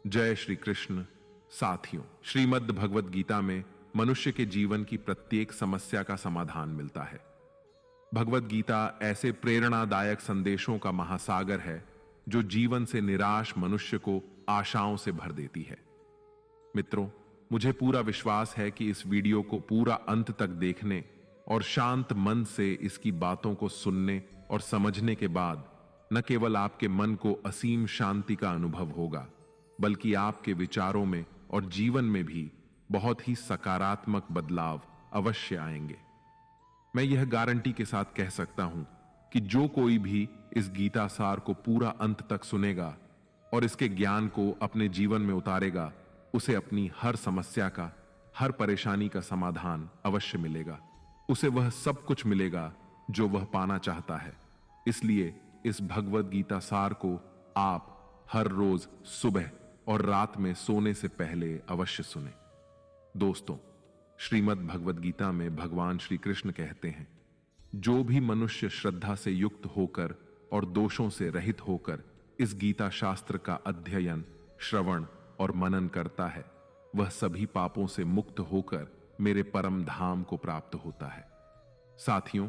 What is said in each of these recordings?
जय श्री कृष्ण। साथियों, श्रीमद् भगवद गीता में मनुष्य के जीवन की प्रत्येक समस्या का समाधान मिलता है। भगवद गीता ऐसे प्रेरणादायक संदेशों का महासागर है जो जीवन से निराश मनुष्य को आशाओं से भर देती है। मित्रों, मुझे पूरा विश्वास है कि इस वीडियो को पूरा अंत तक देखने और शांत मन से इसकी बातों को सुनने और समझने के बाद न केवल आपके मन को असीम शांति का अनुभव होगा, बल्कि आपके विचारों में और जीवन में भी बहुत ही सकारात्मक बदलाव अवश्य आएंगे। मैं यह गारंटी के साथ कह सकता हूं कि जो कोई भी इस गीता सार को पूरा अंत तक सुनेगा और इसके ज्ञान को अपने जीवन में उतारेगा, उसे अपनी हर समस्या का, हर परेशानी का समाधान अवश्य मिलेगा। उसे वह सब कुछ मिलेगा जो वह पाना चाहता है। इसलिए इस भगवद गीता सार को आप हर रोज सुबह और रात में सोने से पहले अवश्य सुने। दोस्तों, श्रीमद् भगवद गीता में भगवान श्री कृष्ण कहते हैं, जो भी मनुष्य श्रद्धा से युक्त होकर और दोषों से रहित होकर इस गीता शास्त्र का अध्ययन, श्रवण और मनन करता है, वह सभी पापों से मुक्त होकर मेरे परम धाम को प्राप्त होता है। साथियों,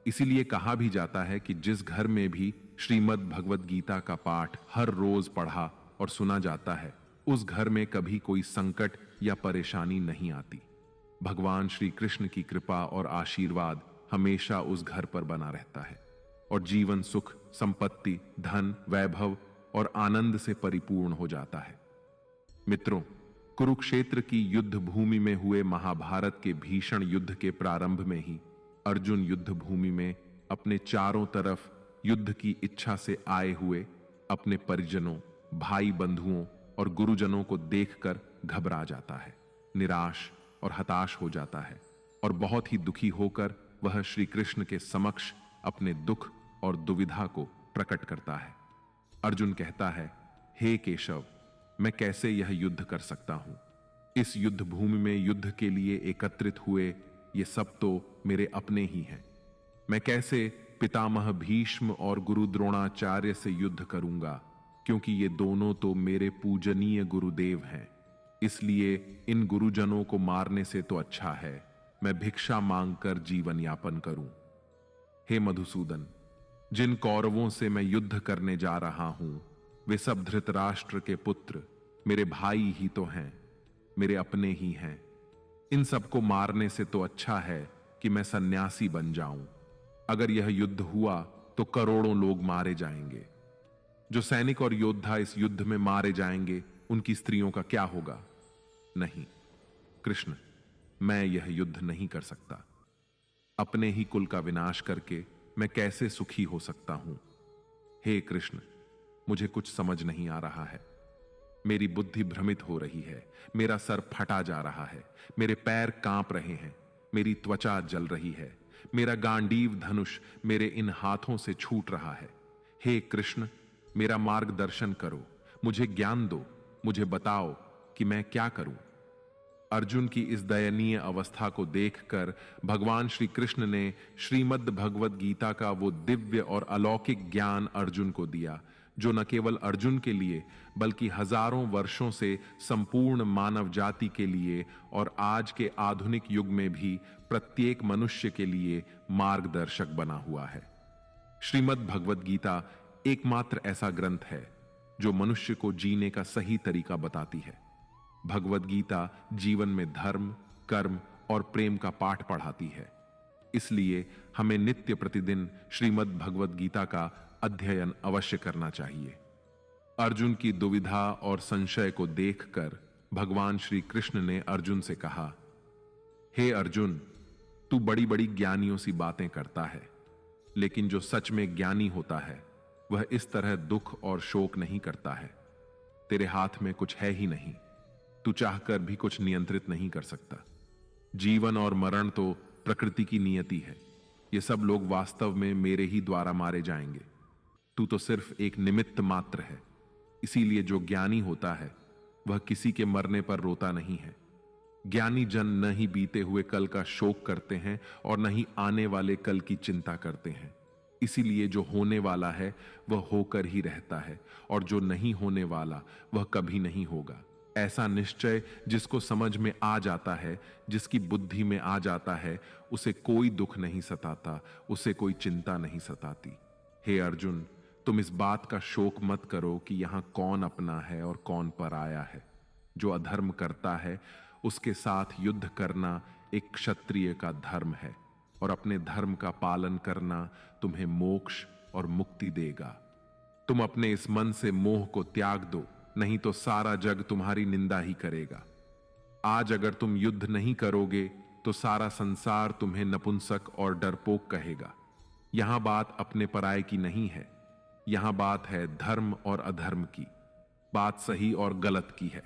इसीलिए कहा भी जाता है कि जिस घर में भी श्रीमद् भगवद गीता का पाठ हर रोज पढ़ा और सुना जाता है, उस घर में कभी कोई संकट या परेशानी नहीं आती। भगवान श्री कृष्ण की कृपा और आशीर्वाद हमेशा उस घर पर बना रहता है और जीवन सुख, संपत्ति, धन, वैभव और आनंद से परिपूर्ण हो जाता है। मित्रों, कुरुक्षेत्र की युद्ध भूमि में हुए महाभारत के भीषण युद्ध के प्रारंभ में ही अर्जुन युद्ध भूमि में अपने चारों तरफ युद्ध की इच्छा से आए हुए अपने परिजनों, भाई बंधुओं और गुरुजनों को देखकर घबरा जाता है, निराश और हताश हो जाता है और बहुत ही दुखी होकर वह श्री कृष्ण के समक्ष अपने दुख और दुविधा को प्रकट करता है। अर्जुन कहता है, हे केशव, मैं कैसे यह युद्ध कर सकता हूं? इस युद्ध भूमि में युद्ध के लिए एकत्रित हुए ये सब तो मेरे अपने ही हैं। मैं कैसे पितामह भीष्म और गुरु द्रोणाचार्य से युद्ध करूंगा, क्योंकि ये दोनों तो मेरे पूजनीय गुरुदेव हैं। इसलिए इन गुरुजनों को मारने से तो अच्छा है मैं भिक्षा मांगकर जीवन यापन करूं। हे मधुसूदन, जिन कौरवों से मैं युद्ध करने जा रहा हूं, वे सब धृतराष्ट्र के पुत्र मेरे भाई ही तो हैं, मेरे अपने ही हैं। इन सबको मारने से तो अच्छा है कि मैं सन्यासी बन जाऊं। अगर यह युद्ध हुआ तो करोड़ों लोग मारे जाएंगे। जो सैनिक और योद्धा इस युद्ध में मारे जाएंगे, उनकी स्त्रियों का क्या होगा? नहीं कृष्ण, मैं यह युद्ध नहीं कर सकता। अपने ही कुल का विनाश करके मैं कैसे सुखी हो सकता हूं? हे कृष्ण, मुझे कुछ समझ नहीं आ रहा है। मेरी बुद्धि भ्रमित हो रही है, मेरा सर फटा जा रहा है, मेरे पैर कांप रहे हैं, मेरी त्वचा जल रही है, मेरा गांडीव धनुष मेरे इन हाथों से छूट रहा है। हे कृष्ण, मेरा मार्गदर्शन करो, मुझे ज्ञान दो, मुझे बताओ कि मैं क्या करूं। अर्जुन की इस दयनीय अवस्था को देखकर भगवान श्री कृष्ण ने श्रीमद् भगवद गीता का वो दिव्य और अलौकिक ज्ञान अर्जुन को दिया, जो न केवल अर्जुन के लिए बल्कि हजारों वर्षों से संपूर्ण मानव जाति के लिए और आज के आधुनिक युग में भी प्रत्येक मनुष्य के लिए मार्गदर्शक बना हुआ है। श्रीमद् भगवद गीता एकमात्र ऐसा ग्रंथ है जो मनुष्य को जीने का सही तरीका बताती है। भगवद गीता जीवन में धर्म, कर्म और प्रेम का पाठ पढ़ाती है। इसलिए हमें नित्य प्रतिदिन श्रीमद् भगवद गीता का अध्ययन अवश्य करना चाहिए। अर्जुन की दुविधा और संशय को देखकर भगवान श्री कृष्ण ने अर्जुन से कहा, हे अर्जुन, तू बड़ी बड़ी ज्ञानियों सी बातें करता है, लेकिन जो सच में ज्ञानी होता है वह इस तरह दुख और शोक नहीं करता है। तेरे हाथ में कुछ है ही नहीं, तू चाहकर भी कुछ नियंत्रित नहीं कर सकता। जीवन और मरण तो प्रकृति की नियति है। ये सब लोग वास्तव में मेरे ही द्वारा मारे जाएंगे। तू तो सिर्फ एक निमित्त मात्र है। इसीलिए जो ज्ञानी होता है वह किसी के मरने पर रोता नहीं है। ज्ञानी जन न ही बीते हुए कल का शोक करते हैं और न ही आने वाले कल की चिंता करते हैं। इसीलिए जो होने वाला है वह होकर ही रहता है, और जो नहीं होने वाला वह कभी नहीं होगा। ऐसा निश्चय जिसको समझ में आ जाता है, जिसकी बुद्धि में आ जाता है, उसे कोई दुख नहीं सताता, उसे कोई चिंता नहीं सताती। हे अर्जुन, तुम इस बात का शोक मत करो कि यहां कौन अपना है और कौन पराया है। जो अधर्म करता है उसके साथ युद्ध करना एक क्षत्रिय का धर्म है, और अपने धर्म का पालन करना तुम्हें मोक्ष और मुक्ति देगा। तुम अपने इस मन से मोह को त्याग दो, नहीं तो सारा जग तुम्हारी निंदा ही करेगा। आज अगर तुम युद्ध नहीं करोगे तो सारा संसार तुम्हें नपुंसक और डरपोक कहेगा। यहां बात अपने पराये की नहीं है, यहां बात है धर्म और अधर्म की, बात सही और गलत की है।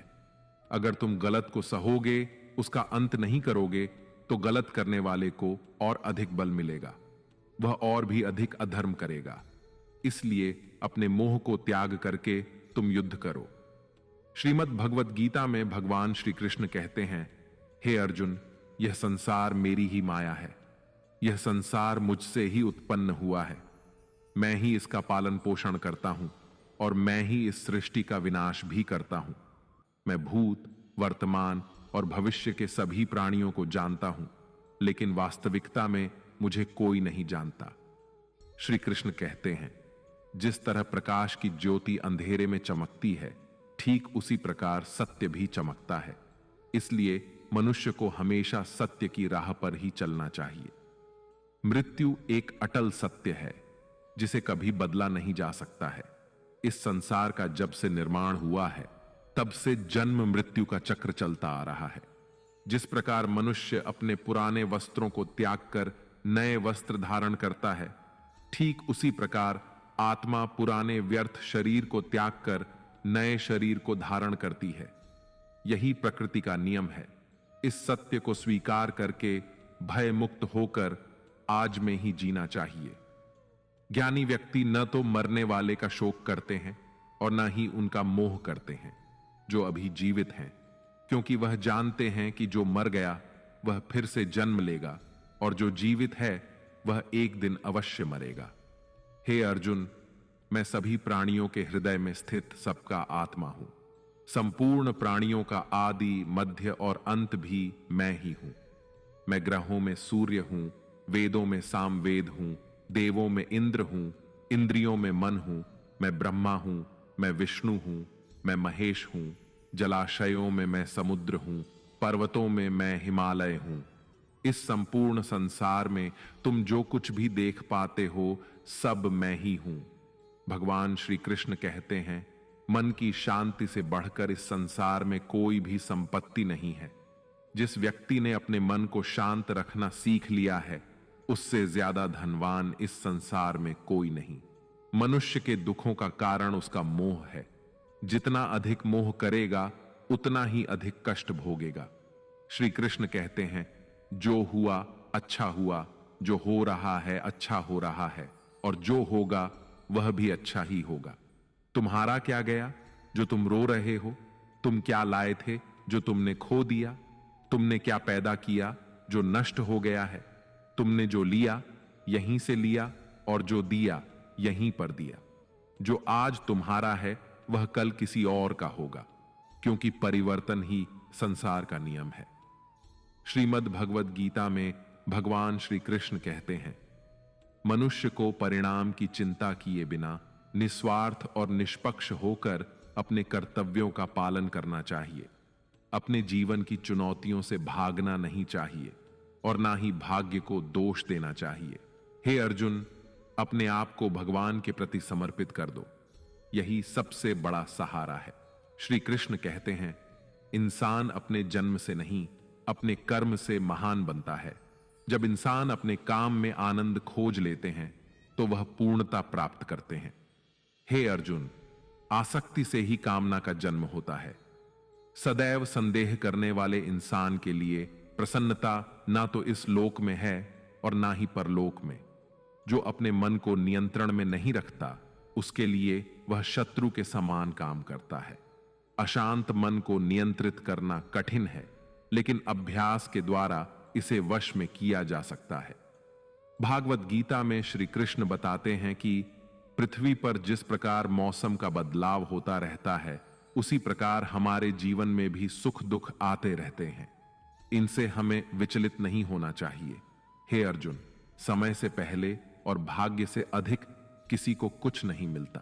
अगर तुम गलत को सहोगे, उसका अंत नहीं करोगे, तो गलत करने वाले को और अधिक बल मिलेगा, वह और भी अधिक अधर्म करेगा। इसलिए अपने मोह को त्याग करके तुम युद्ध करो। श्रीमद् भगवत गीता में भगवान श्री कृष्ण कहते हैं, हे अर्जुन, यह संसार मेरी ही माया है, यह संसार मुझसे ही उत्पन्न हुआ है। मैं ही इसका पालन पोषण करता हूं और मैं ही इस सृष्टि का विनाश भी करता हूं। मैं भूत, वर्तमान और भविष्य के सभी प्राणियों को जानता हूं, लेकिन वास्तविकता में मुझे कोई नहीं जानता। श्री कृष्ण कहते हैं, जिस तरह प्रकाश की ज्योति अंधेरे में चमकती है, ठीक उसी प्रकार सत्य भी चमकता है। इसलिए मनुष्य को हमेशा सत्य की राह पर ही चलना चाहिए। मृत्यु एक अटल सत्य है जिसे कभी बदला नहीं जा सकता है। इस संसार का जब से निर्माण हुआ है, तब से जन्म मृत्यु का चक्र चलता आ रहा है। जिस प्रकार मनुष्य अपने पुराने वस्त्रों को त्याग कर नए वस्त्र धारण करता है, ठीक उसी प्रकार आत्मा पुराने व्यर्थ शरीर को त्याग कर नए शरीर को धारण करती है। यही प्रकृति का नियम है। इस सत्य को स्वीकार करके भय मुक्त होकर आज में ही जीना चाहिए। ज्ञानी व्यक्ति न तो मरने वाले का शोक करते हैं और न ही उनका मोह करते हैं जो अभी जीवित हैं, क्योंकि वह जानते हैं कि जो मर गया वह फिर से जन्म लेगा, और जो जीवित है वह एक दिन अवश्य मरेगा। हे अर्जुन, मैं सभी प्राणियों के हृदय में स्थित सबका आत्मा हूं। संपूर्ण प्राणियों का आदि, मध्य और अंत भी मैं ही हूं। मैं ग्रहों में सूर्य हूं, वेदों में सामवेद हूं, देवों में इंद्र हूं, इंद्रियों में मन हूं। मैं ब्रह्मा हूं, मैं विष्णु हूं, मैं महेश हूं। जलाशयों में मैं समुद्र हूं, पर्वतों में मैं हिमालय हूं। इस संपूर्ण संसार में तुम जो कुछ भी देख पाते हो, सब मैं ही हूं। भगवान श्री कृष्ण कहते हैं, मन की शांति से बढ़कर इस संसार में कोई भी संपत्ति नहीं है। जिस व्यक्ति ने अपने मन को शांत रखना सीख लिया है, उससे ज्यादा धनवान इस संसार में कोई नहीं। मनुष्य के दुखों का कारण उसका मोह है। जितना अधिक मोह करेगा, उतना ही अधिक कष्ट भोगेगा। श्री कृष्ण कहते हैं, जो हुआ अच्छा हुआ, जो हो रहा है अच्छा हो रहा है, और जो होगा वह भी अच्छा ही होगा। तुम्हारा क्या गया जो तुम रो रहे हो? तुम क्या लाए थे जो तुमने खो दिया? तुमने क्या पैदा किया जो नष्ट हो गया है? तुमने जो लिया यहीं से लिया, और जो दिया यहीं पर दिया। जो आज तुम्हारा है वह कल किसी और का होगा, क्योंकि परिवर्तन ही संसार का नियम है। श्रीमद् भगवद गीता में भगवान श्री कृष्ण कहते हैं, मनुष्य को परिणाम की चिंता किए बिना निस्वार्थ और निष्पक्ष होकर अपने कर्तव्यों का पालन करना चाहिए। अपने जीवन की चुनौतियों से भागना नहीं चाहिए और ना ही भाग्य को दोष देना चाहिए। हे अर्जुन, अपने आप को भगवान के प्रति समर्पित कर दो, यही सबसे बड़ा सहारा है। श्री कृष्ण कहते हैं, इंसान अपने जन्म से नहीं, अपने कर्म से महान बनता है। जब इंसान अपने काम में आनंद खोज लेते हैं तो वह पूर्णता प्राप्त करते हैं। हे अर्जुन, आसक्ति से ही कामना का जन्म होता है। सदैव संदेह करने वाले इंसान के लिए प्रसन्नता ना तो इस लोक में है और ना ही परलोक में। जो अपने मन को नियंत्रण में नहीं रखता, उसके लिए वह शत्रु के समान काम करता है। अशांत मन को नियंत्रित करना कठिन है, लेकिन अभ्यास के द्वारा इसे वश में किया जा सकता है। भागवत गीता में श्री कृष्ण बताते हैं कि पृथ्वी पर जिस प्रकार मौसम का बदलाव होता रहता है, उसी प्रकार हमारे जीवन में भी सुख दुख आते रहते हैं। इनसे हमें विचलित नहीं होना चाहिए। हे अर्जुन, समय से पहले और भाग्य से अधिक किसी को कुछ नहीं मिलता।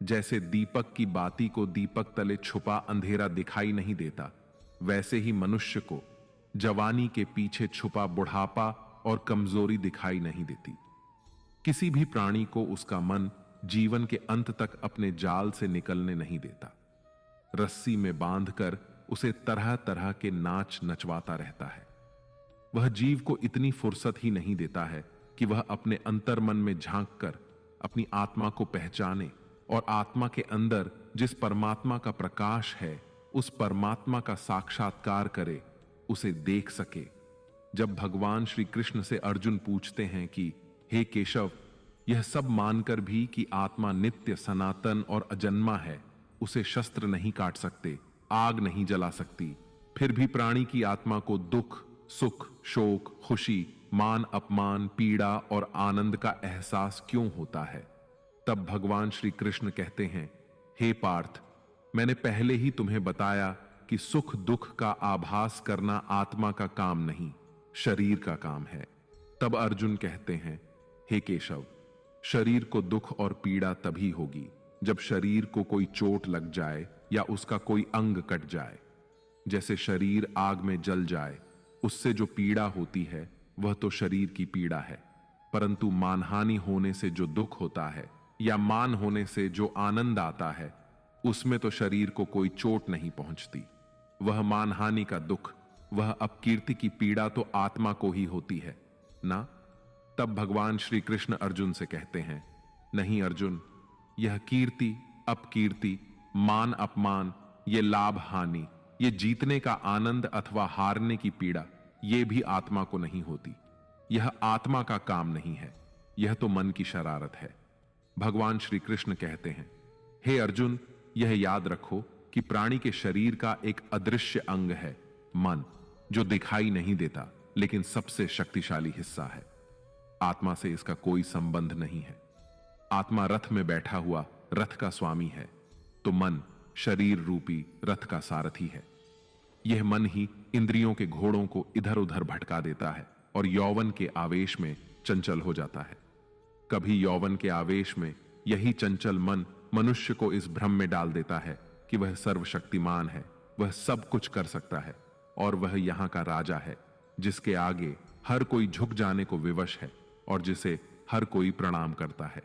जैसे दीपक की बाती को दीपक तले छुपा अंधेरा दिखाई नहीं देता, वैसे ही मनुष्य को जवानी के पीछे छुपा बुढ़ापा और कमजोरी दिखाई नहीं देती। किसी भी प्राणी को उसका मन जीवन के अंत तक अपने जाल से निकलने नहीं देता। रस्सी में बांधकर उसे तरह तरह के नाच नचवाता रहता है। वह जीव को इतनी फुर्सत ही नहीं देता है कि वह अपने अंतर्मन में झांक कर अपनी आत्मा को पहचाने और आत्मा के अंदर जिस परमात्मा का प्रकाश है, उस परमात्मा का साक्षात्कार करे, उसे देख सके। जब भगवान श्री कृष्ण से अर्जुन पूछते हैं कि हे केशव, यह सब मानकर भी कि आत्मा नित्य सनातन और अजन्मा है, उसे शस्त्र नहीं काट सकते, आग नहीं जला सकती, फिर भी प्राणी की आत्मा को दुख, सुख, शोक, खुशी, मान अपमान, पीड़ा और आनंद का एहसास क्यों होता है? तब भगवान श्री कृष्ण कहते हैं, हे पार्थ, मैंने पहले ही तुम्हें बताया कि सुख दुख का आभास करना आत्मा का काम नहीं, शरीर का काम है। तब अर्जुन कहते हैं, हे केशव, शरीर को दुख और पीड़ा तभी होगी जब शरीर को कोई चोट लग जाए या उसका कोई अंग कट जाए। जैसे शरीर आग में जल जाए, उससे जो पीड़ा होती है वह तो शरीर की पीड़ा है, परंतु मानहानि होने से जो दुख होता है या मान होने से जो आनंद आता है, उसमें तो शरीर को कोई चोट नहीं पहुंचती। वह मानहानि का दुख, वह अपकीर्ति की पीड़ा तो आत्मा को ही होती है ना। तब भगवान श्री कृष्ण अर्जुन से कहते हैं, नहीं अर्जुन, यह कीर्ति अपकीर्ति, मान अपमान, ये लाभ हानि, ये जीतने का आनंद अथवा हारने की पीड़ा, ये भी आत्मा को नहीं होती। यह आत्मा का काम नहीं है, यह तो मन की शरारत है। भगवान श्री कृष्ण कहते हैं, हे अर्जुन, यह याद रखो कि प्राणी के शरीर का एक अदृश्य अंग है, मन, जो दिखाई नहीं देता लेकिन सबसे शक्तिशाली हिस्सा है। आत्मा से इसका कोई संबंध नहीं है। आत्मा रथ में बैठा हुआ रथ का स्वामी है, तो मन शरीर रूपी रथ का सारथी है। यह मन ही इंद्रियों के घोड़ों को इधर उधर भटका देता है और यौवन के आवेश में चंचल हो जाता है। कभी यौवन के आवेश में यही चंचल मन मनुष्य को इस भ्रम में डाल देता है कि वह सर्वशक्तिमान है, वह सब कुछ कर सकता है और वह यहां का राजा है, जिसके आगे हर कोई झुक जाने को विवश है और जिसे हर कोई प्रणाम करता है।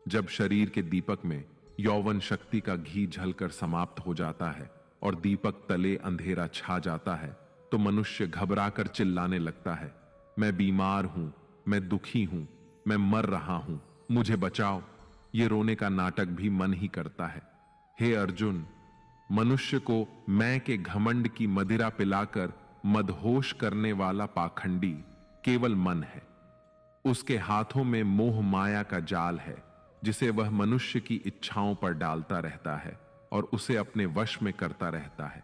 जब शरीर के दीपक में यौवन शक्ति का घी झलकर समाप्त हो जाता है और दीपक तले अंधेरा छा जाता है, तो मनुष्य घबराकर चिल्लाने लगता है, मैं बीमार हूं, मैं दुखी हूं, मैं मर रहा हूं, मुझे बचाओ। ये रोने का नाटक भी मन ही करता है। हे अर्जुन, मनुष्य को मैं के घमंड की मदिरा पिलाकर मदहोश करने वाला पाखंडी केवल मन है। उसके हाथों में मोह माया का जाल है, जिसे वह मनुष्य की इच्छाओं पर डालता रहता है और उसे अपने वश में करता रहता है।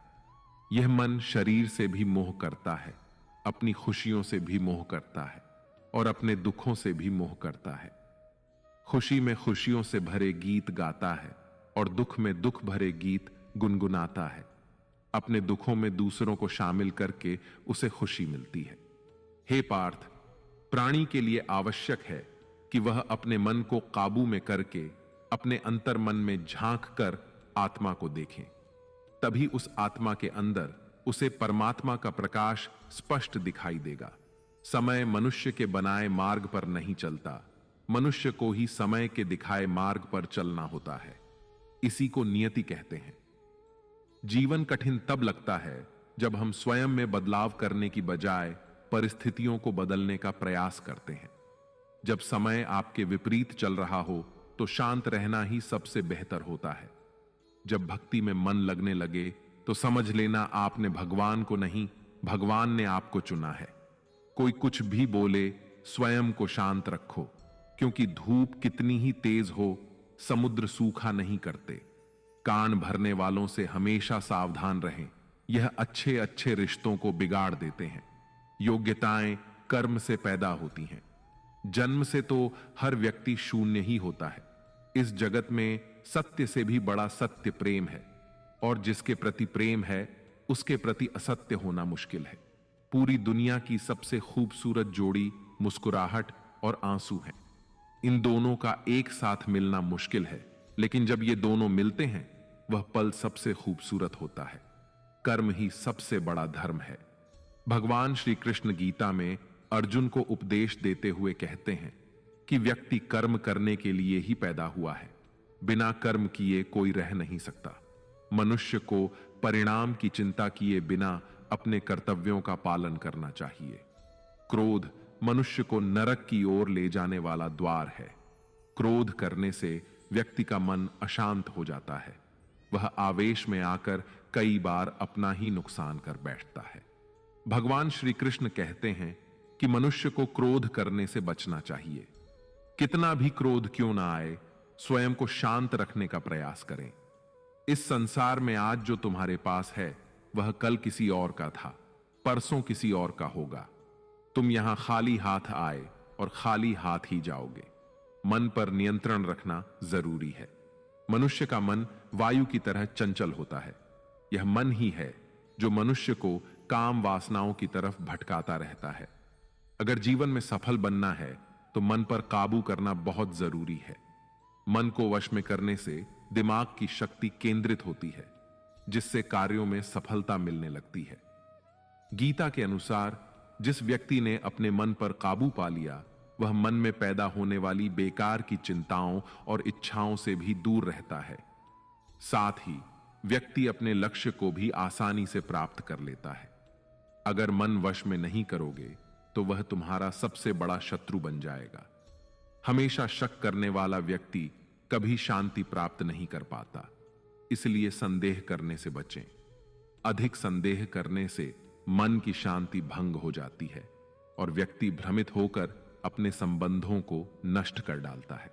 यह मन शरीर से भी मोह करता है, अपनी खुशियों से भी मोह करता है और अपने दुखों से भी मोह करता है। खुशी में खुशियों से भरे गीत गाता है और दुख में दुख भरे गीत गुनगुनाता है। अपने दुखों में दूसरों को शामिल करके उसे खुशी मिलती है। हे पार्थ, प्राणी के लिए आवश्यक है कि वह अपने मन को काबू में करके अपने अंतर मन में झांक कर आत्मा को देखें। तभी उस आत्मा के अंदर उसे परमात्मा का प्रकाश स्पष्ट दिखाई देगा। समय मनुष्य के बनाए मार्ग पर नहीं चलता, मनुष्य को ही समय के दिखाए मार्ग पर चलना होता है। इसी को नियति कहते हैं। जीवन कठिन तब लगता है जब हम स्वयं में बदलाव करने की बजाय परिस्थितियों को बदलने का प्रयास करते हैं। जब समय आपके विपरीत चल रहा हो तो शांत रहना ही सबसे बेहतर होता है। जब भक्ति में मन लगने लगे तो समझ लेना आपने भगवान को नहीं, भगवान ने आपको चुना है। कोई कुछ भी बोले, स्वयं को शांत रखो, क्योंकि धूप कितनी ही तेज हो, समुद्र सूखा नहीं करते। कान भरने वालों से हमेशा सावधान रहें, यह अच्छे अच्छे रिश्तों को बिगाड़ देते हैं। योग्यताएं कर्म से पैदा होती हैं। जन्म से तो हर व्यक्ति शून्य ही होता है। इस जगत में सत्य से भी बड़ा सत्य प्रेम है, और जिसके प्रति प्रेम है उसके प्रति असत्य होना मुश्किल है। पूरी दुनिया की सबसे खूबसूरत जोड़ी मुस्कुराहट और आंसू है। इन दोनों का एक साथ मिलना मुश्किल है, लेकिन जब ये दोनों मिलते हैं वह पल सबसे खूबसूरत होता है। कर्म ही सबसे बड़ा धर्म है। भगवान श्री कृष्ण गीता में अर्जुन को उपदेश देते हुए कहते हैं कि व्यक्ति कर्म करने के लिए ही पैदा हुआ है। बिना कर्म किए कोई रह नहीं सकता। मनुष्य को परिणाम की चिंता किए बिना अपने कर्तव्यों का पालन करना चाहिए। क्रोध मनुष्य को नरक की ओर ले जाने वाला द्वार है। क्रोध करने से व्यक्ति का मन अशांत हो जाता है। वह आवेश में आकर कई बार अपना ही नुकसान कर बैठता है। भगवान श्री कृष्ण कहते हैं कि मनुष्य को क्रोध करने से बचना चाहिए। कितना भी क्रोध क्यों ना आए, स्वयं को शांत रखने का प्रयास करें। इस संसार में आज जो तुम्हारे पास है वह कल किसी और का था, परसों किसी और का होगा। तुम यहां खाली हाथ आए और खाली हाथ ही जाओगे। मन पर नियंत्रण रखना जरूरी है। मनुष्य का मन वायु की तरह चंचल होता है। यह मन ही है जो मनुष्य को काम वासनाओं की तरफ भटकाता रहता है। अगर जीवन में सफल बनना है तो मन पर काबू करना बहुत जरूरी है। मन को वश में करने से दिमाग की शक्ति केंद्रित होती है, जिससे कार्यों में सफलता मिलने लगती है। गीता के अनुसार जिस व्यक्ति ने अपने मन पर काबू पा लिया वह मन में पैदा होने वाली बेकार की चिंताओं और इच्छाओं से भी दूर रहता है। साथ ही व्यक्ति अपने लक्ष्य को भी आसानी से प्राप्त कर लेता है। अगर मन वश में नहीं करोगे तो वह तुम्हारा सबसे बड़ा शत्रु बन जाएगा। हमेशा शक करने वाला व्यक्ति कभी शांति प्राप्त नहीं कर पाता। इसलिए संदेह करने से बचें। अधिक संदेह करने से मन की शांति भंग हो जाती है और व्यक्ति भ्रमित होकर अपने संबंधों को नष्ट कर डालता है।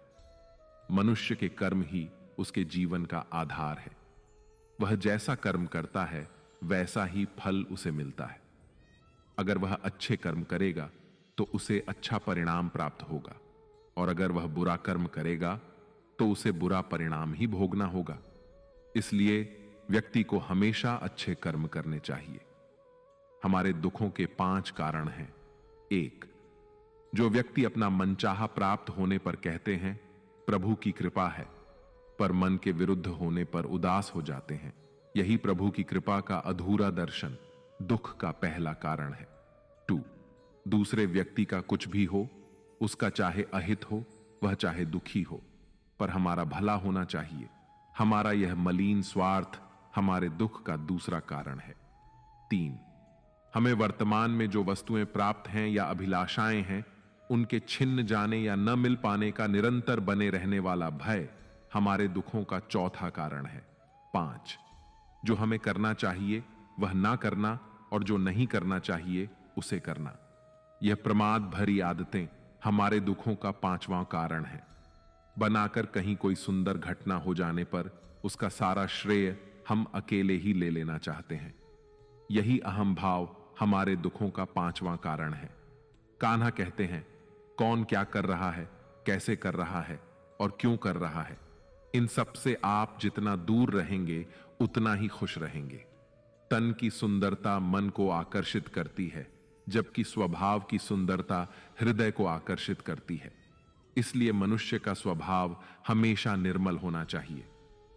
मनुष्य के कर्म ही उसके जीवन का आधार है। वह जैसा कर्म करता है वैसा ही फल उसे मिलता है। अगर वह अच्छे कर्म करेगा तो उसे अच्छा परिणाम प्राप्त होगा, और अगर वह बुरा कर्म करेगा तो उसे बुरा परिणाम ही भोगना होगा। इसलिए व्यक्ति को हमेशा अच्छे कर्म करने चाहिए। हमारे दुखों के 5 कारण हैं। 1, जो व्यक्ति अपना मनचाहा प्राप्त होने पर कहते हैं प्रभु की कृपा है, पर मन के विरुद्ध होने पर उदास हो जाते हैं, यही प्रभु की कृपा का अधूरा दर्शन दुख का पहला कारण है। 2, दूसरे व्यक्ति का कुछ भी हो, उसका चाहे अहित हो वह चाहे दुखी हो, पर हमारा भला होना चाहिए। हमारा यह मलिन स्वार्थ हमारे दुख का दूसरा कारण है। 3, हमें वर्तमान में जो वस्तुएं प्राप्त हैं या अभिलाषाएं हैं उनके छिन्न जाने या न मिल पाने का निरंतर बने रहने वाला भय हमारे दुखों का चौथा कारण है। 5, जो हमें करना चाहिए वह ना करना और जो नहीं करना चाहिए उसे करना। यह प्रमाद भरी आदतें हमारे दुखों का 5वां कारण है। बनाकर कहीं कोई सुंदर घटना हो जाने पर उसका सारा श्रेय हम अकेले ही ले लेना चाहते हैं। यही अहम भाव हमारे दुखों का 5वां कारण है। कान्हा कहते हैं कौन क्या कर रहा है, कैसे कर रहा है और क्यों कर रहा है, इन सब से आप जितना दूर रहेंगे उतना ही खुश रहेंगे। तन की सुंदरता मन को आकर्षित करती है, जबकि स्वभाव की सुंदरता हृदय को आकर्षित करती है। इसलिए मनुष्य का स्वभाव हमेशा निर्मल होना चाहिए।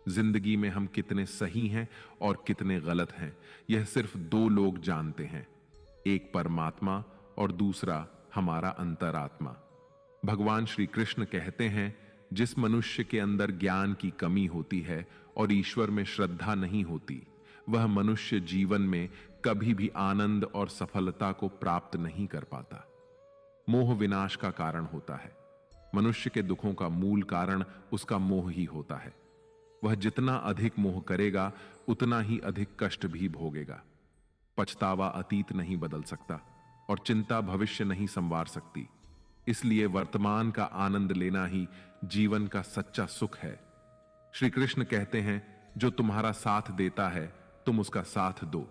जिंदगी में हम कितने सही हैं और कितने गलत हैं यह सिर्फ 2 लोग जानते हैं, एक परमात्मा और दूसरा हमारा अंतरात्मा। भगवान श्री कृष्ण कहते हैं जिस मनुष्य के अंदर ज्ञान की कमी होती है और ईश्वर में श्रद्धा नहीं होती वह मनुष्य जीवन में कभी भी आनंद और सफलता को प्राप्त नहीं कर पाता। मोह विनाश का कारण होता है। मनुष्य के दुखों का मूल कारण उसका मोह ही होता है। वह जितना अधिक मोह करेगा उतना ही अधिक कष्ट भी भोगेगा। पछतावा अतीत नहीं बदल सकता और चिंता भविष्य नहीं संवार सकती। इसलिए वर्तमान का आनंद लेना ही जीवन का सच्चा सुख है। श्री कृष्ण कहते हैं जो तुम्हारा साथ देता है तुम उसका साथ दो,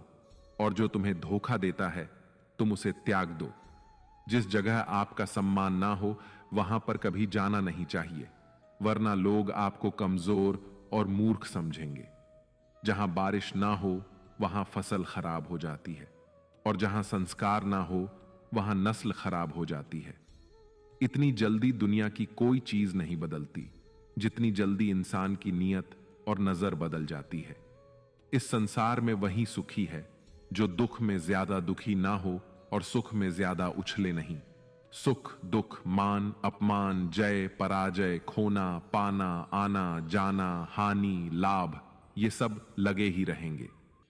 और जो तुम्हें धोखा देता है तुम उसे त्याग दो। जिस जगह आपका सम्मान ना हो वहां पर कभी जाना नहीं चाहिए, वरना लोग आपको कमजोर और मूर्ख समझेंगे। जहां बारिश ना हो वहां फसल खराब हो जाती है, और जहां संस्कार ना हो वहां नस्ल खराब हो जाती है। इतनी जल्दी दुनिया की कोई चीज नहीं बदलती जितनी जल्दी इंसान की नीयत और नजर बदल जाती है। इस संसार में वही सुखी है जो दुख में ज्यादा दुखी ना हो और सुख में ज्यादा उछले नहीं। सुख दुख, मान अपमान, जय पराजय, खोना पाना, आना जाना, हानि लाभ, ये सब लगे ही रहेंगे।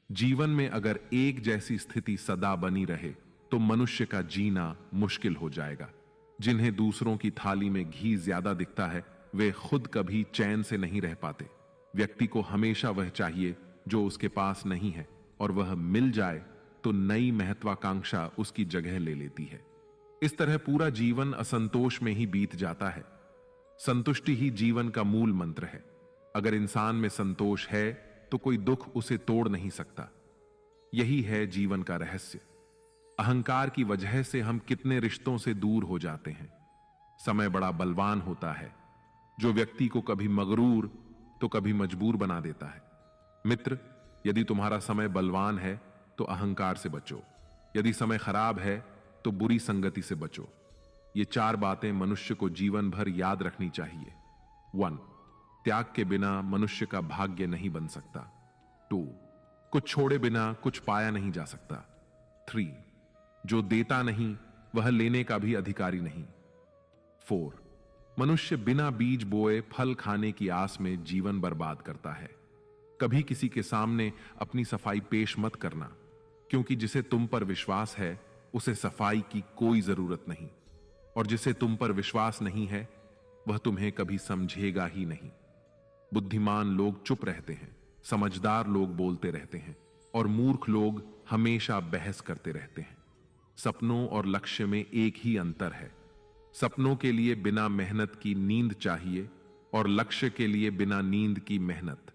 जीवन में अगर एक जैसी स्थिति सदा बनी रहे तो मनुष्य का जीना मुश्किल हो जाएगा। जिन्हें दूसरों की थाली में घी ज्यादा दिखता है वे खुद कभी चैन से नहीं रह पाते। व्यक्ति को हमेशा वह चाहिए जो उसके पास नहीं है, और वह मिल जाए तो नई महत्वाकांक्षा उसकी जगह ले लेती है। इस तरह पूरा जीवन असंतोष में ही बीत जाता है। संतुष्टि ही जीवन का मूल मंत्र है। अगर इंसान में संतोष है तो कोई दुख उसे तोड़ नहीं सकता। यही है जीवन का रहस्य। अहंकार की वजह से हम कितने रिश्तों से दूर हो जाते हैं। समय बड़ा बलवान होता है जो व्यक्ति को कभी मगरूर तो कभी मजबूर बना देता है। मित्र, यदि तुम्हारा समय बलवान है तो अहंकार से बचो, यदि समय खराब है तो बुरी संगति से बचो। ये 4 बातें मनुष्य को जीवन भर याद रखनी चाहिए। 1. त्याग के बिना मनुष्य का भाग्य नहीं बन सकता। 2. कुछ छोड़े बिना कुछ पाया नहीं जा सकता। 3. जो देता नहीं वह लेने का भी अधिकारी नहीं। 4. मनुष्य बिना बीज बोए फल खाने की आस में जीवन बर्बाद करता है। कभी किसी के सामने अपनी सफाई पेश मत करना, क्योंकि जिसे तुम पर विश्वास है उसे सफाई की कोई जरूरत नहीं, और जिसे तुम पर विश्वास नहीं है वह तुम्हें कभी समझेगा ही नहीं। बुद्धिमान लोग चुप रहते हैं, समझदार लोग बोलते रहते हैं, और मूर्ख लोग हमेशा बहस करते रहते हैं। सपनों और लक्ष्य में एक ही अंतर है। सपनों के लिए बिना मेहनत की नींद चाहिए, और लक्ष्य के लिए बिना नींद की मेहनत।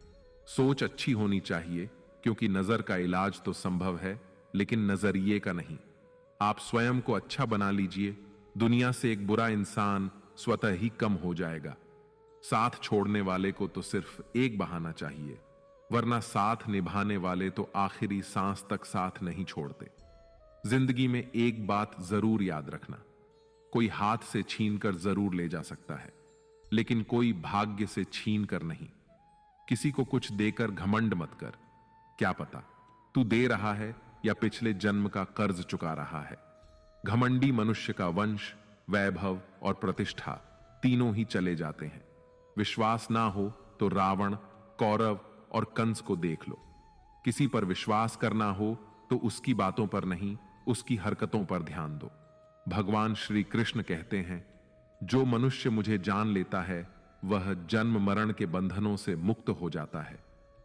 सोच अच्छी होनी चाहिए, क्योंकि नजर का इलाज तो संभव है लेकिन नजरिए का नहीं। आप स्वयं को अच्छा बना लीजिए, दुनिया से एक बुरा इंसान स्वतः ही कम हो जाएगा। साथ छोड़ने वाले को तो सिर्फ एक बहाना चाहिए, वरना साथ निभाने वाले तो आखिरी सांस तक साथ नहीं छोड़ते। जिंदगी में एक बात जरूर याद रखना, कोई हाथ से छीन कर जरूर ले जा सकता है, लेकिन कोई भाग्य से छीन कर नहीं। किसी को कुछ देकर घमंड मत कर, क्या पता तू दे रहा है या पिछले जन्म का कर्ज चुका रहा है। घमंडी मनुष्य का वंश, वैभव और प्रतिष्ठा तीनों ही चले जाते हैं। विश्वास ना हो तो रावण, कौरव और कंस को देख लो। किसी पर विश्वास करना हो तो उसकी बातों पर नहीं, उसकी हरकतों पर ध्यान दो। भगवान श्री कृष्ण कहते हैं, जो मनुष्य मुझे जान लेता है वह जन्म मरण के बंधनों से मुक्त हो जाता है।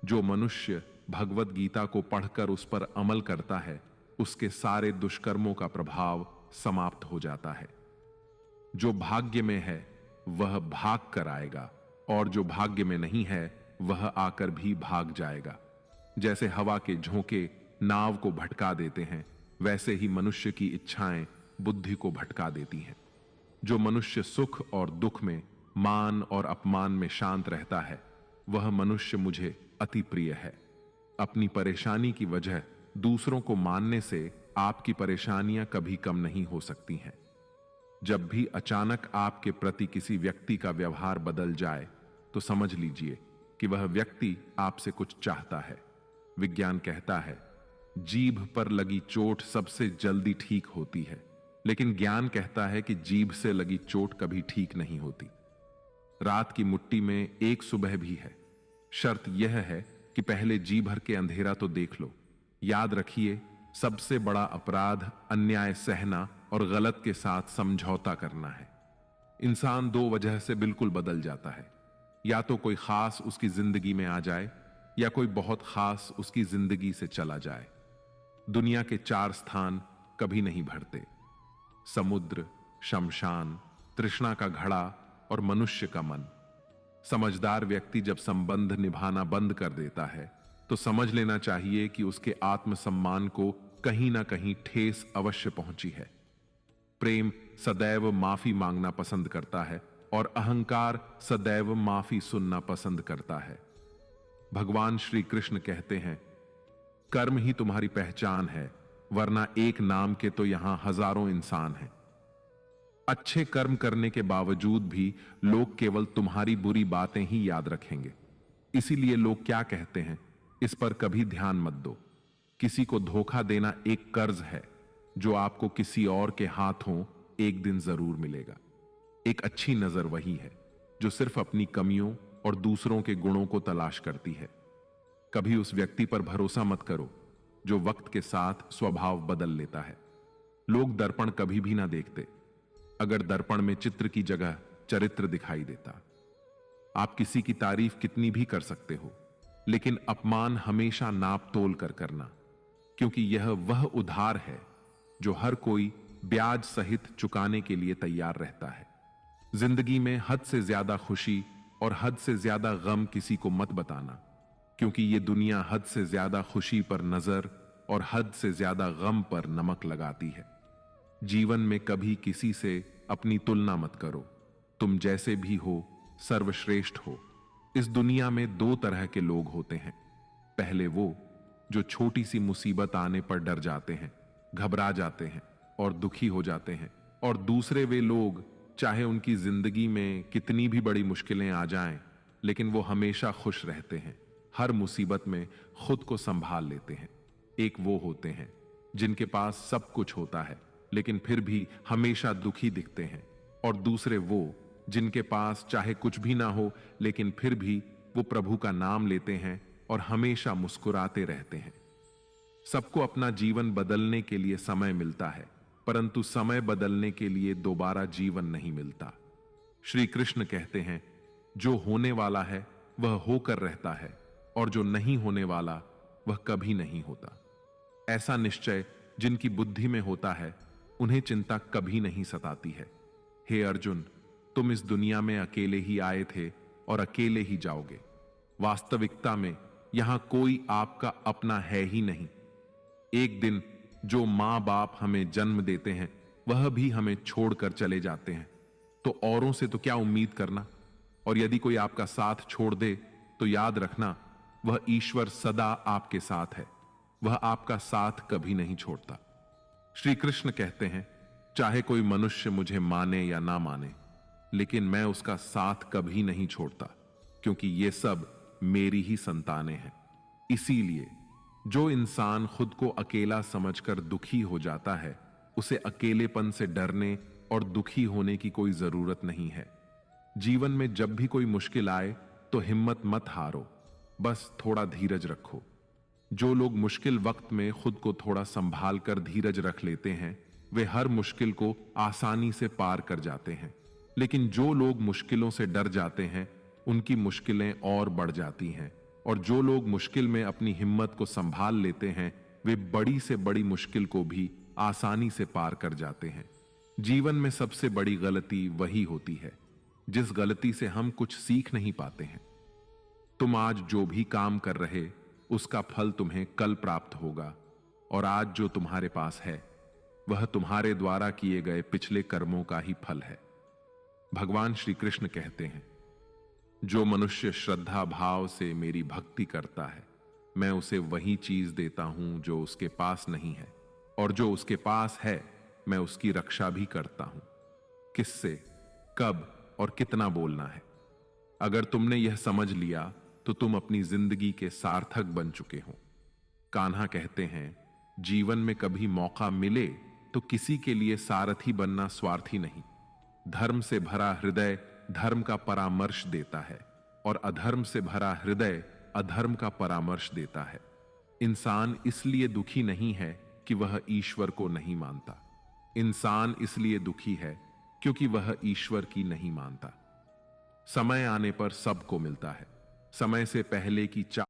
जो मनुष्य भगवत गीता को पढ़कर उस पर अमल करता है उसके सारे दुष्कर्मों का प्रभाव समाप्त हो जाता है। जो भाग्य में है वह भाग कर आएगा, और जो भाग्य में नहीं है वह आकर भी भाग जाएगा। जैसे हवा के झोंके नाव को भटका देते हैं, वैसे ही मनुष्य की इच्छाएं बुद्धि को भटका देती हैं। जो मनुष्य सुख और दुख में, मान और अपमान में शांत रहता है वह मनुष्य मुझे अति प्रिय है। अपनी परेशानी की वजह दूसरों को मानने से आपकी परेशानियां कभी कम नहीं हो सकती हैं। जब भी अचानक आपके प्रति किसी व्यक्ति का व्यवहार बदल जाए तो समझ लीजिए कि वह व्यक्ति आपसे कुछ चाहता है। विज्ञान कहता है, जीभ पर लगी चोट सबसे जल्दी ठीक होती है, लेकिन ज्ञान कहता है कि जीभ से लगी चोट कभी ठीक नहीं होती। रात की मुट्ठी में एक सुबह भी है। शर्त यह है कि पहले जी भर के अंधेरा तो देख लो। याद रखिए, सबसे बड़ा अपराध अन्याय सहना और गलत के साथ समझौता करना है। इंसान 2 वजह से बिल्कुल बदल जाता है, या तो कोई खास उसकी जिंदगी में आ जाए या कोई बहुत खास उसकी जिंदगी से चला जाए। दुनिया के 4 स्थान कभी नहीं भरते: समुद्र, शमशान, तृष्णा का घड़ा और मनुष्य का मन। समझदार व्यक्ति जब संबंध निभाना बंद कर देता है तो समझ लेना चाहिए कि उसके आत्मसम्मान को कहीं ना कहीं ठेस अवश्य पहुंची है। प्रेम सदैव माफी मांगना पसंद करता है और अहंकार सदैव माफी सुनना पसंद करता है। भगवान श्री कृष्ण कहते हैं, कर्म ही तुम्हारी पहचान है, वरना एक नाम के तो यहां हजारों इंसान हैं। अच्छे कर्म करने के बावजूद भी लोग केवल तुम्हारी बुरी बातें ही याद रखेंगे। इसीलिए लोग क्या कहते हैं, इस पर कभी ध्यान मत दो। किसी को धोखा देना एक कर्ज है जो आपको किसी और के हाथों एक दिन जरूर मिलेगा। एक अच्छी नजर वही है जो सिर्फ अपनी कमियों और दूसरों के गुणों को तलाश करती है। कभी उस व्यक्ति पर भरोसा मत करो जो वक्त के साथ स्वभाव बदल लेता है। लोग दर्पण कभी भी ना देखते, अगर दर्पण में चित्र की जगह चरित्र दिखाई देता। आप किसी की तारीफ कितनी भी कर सकते हो, लेकिन अपमान हमेशा नाप तोल कर करना, क्योंकि यह वह उधार है जो हर कोई ब्याज सहित चुकाने के लिए तैयार रहता है। जिंदगी में हद से ज्यादा खुशी और हद से ज्यादा गम किसी को मत बताना, क्योंकि यह दुनिया हद से ज्यादा खुशी पर नजर और हद से ज्यादा गम पर नमक लगाती है। जीवन में कभी किसी से अपनी तुलना मत करो। तुम जैसे भी हो सर्वश्रेष्ठ हो। इस दुनिया में दो तरह के लोग होते हैं। पहले वो जो छोटी सी मुसीबत आने पर डर जाते हैं, घबरा जाते हैं और दुखी हो जाते हैं, और दूसरे वे लोग चाहे उनकी जिंदगी में कितनी भी बड़ी मुश्किलें आ जाएं, लेकिन वो हमेशा खुश रहते हैं, हर मुसीबत में खुद को संभाल लेते हैं। एक वो होते हैं जिनके पास सब कुछ होता है लेकिन फिर भी हमेशा दुखी दिखते हैं, और दूसरे वो जिनके पास चाहे कुछ भी ना हो लेकिन फिर भी वो प्रभु का नाम लेते हैं और हमेशा मुस्कुराते रहते हैं। सबको अपना जीवन बदलने के लिए समय मिलता है, परंतु समय बदलने के लिए दोबारा जीवन नहीं मिलता। श्री कृष्ण कहते हैं, जो होने वाला है वह होकर रहता है और जो नहीं होने वाला वह कभी नहीं होता। ऐसा निश्चय जिनकी बुद्धि में होता है उन्हें चिंता कभी नहीं सताती है। हे अर्जुन, तुम इस दुनिया में अकेले ही आए थे और अकेले ही जाओगे। वास्तविकता में यहां कोई आपका अपना है ही नहीं। एक दिन जो मां बाप हमें जन्म देते हैं वह भी हमें छोड़कर चले जाते हैं, तो औरों से तो क्या उम्मीद करना। और यदि कोई आपका साथ छोड़ दे तो याद रखना, वह ईश्वर सदा आपके साथ है, वह आपका साथ कभी नहीं छोड़ता। श्री कृष्ण कहते हैं, चाहे कोई मनुष्य मुझे माने या ना माने, लेकिन मैं उसका साथ कभी नहीं छोड़ता, क्योंकि ये सब मेरी ही संतानें हैं। इसीलिए जो इंसान खुद को अकेला समझकर दुखी हो जाता है, उसे अकेलेपन से डरने और दुखी होने की कोई जरूरत नहीं है। जीवन में जब भी कोई मुश्किल आए तो हिम्मत मत हारो, बस थोड़ा धीरज रखो। जो लोग मुश्किल वक्त में खुद को थोड़ा संभाल कर धीरज रख लेते हैं, वे हर मुश्किल को आसानी से पार कर जाते हैं। लेकिन जो लोग मुश्किलों से डर जाते हैं, उनकी मुश्किलें और बढ़ जाती हैं। और जो लोग मुश्किल में अपनी हिम्मत को संभाल लेते हैं, वे बड़ी से बड़ी मुश्किल को भी आसानी से पार कर जाते हैं। जीवन में सबसे बड़ी गलती वही होती है जिस गलती से हम कुछ सीख नहीं पाते हैं। तुम आज जो भी काम कर रहे, उसका फल तुम्हें कल प्राप्त होगा, और आज जो तुम्हारे पास है वह तुम्हारे द्वारा किए गए पिछले कर्मों का ही फल है। भगवान श्री कृष्ण कहते हैं, जो मनुष्य श्रद्धा भाव से मेरी भक्ति करता है, मैं उसे वही चीज देता हूं जो उसके पास नहीं है, और जो उसके पास है मैं उसकी रक्षा भी करता हूं। किससे, कब और कितना बोलना है। अगर तुमने यह समझ लिया तो तुम अपनी जिंदगी के सार्थक बन चुके हो। कान्हा कहते हैं, जीवन में कभी मौका मिले तो किसी के लिए सारथी बनना स्वार्थी नहीं। धर्म से भरा हृदय धर्म का परामर्श देता है, और अधर्म से भरा हृदय अधर्म का परामर्श देता है। इंसान इसलिए दुखी नहीं है कि वह ईश्वर को नहीं मानता। इंसान इसलिए दुखी है क्योंकि वह ईश्वर की नहीं मानता। समय आने पर सबको मिलता है। समय से पहले की चाहत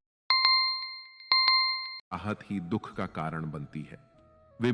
ही दुख का कारण बनती है। वे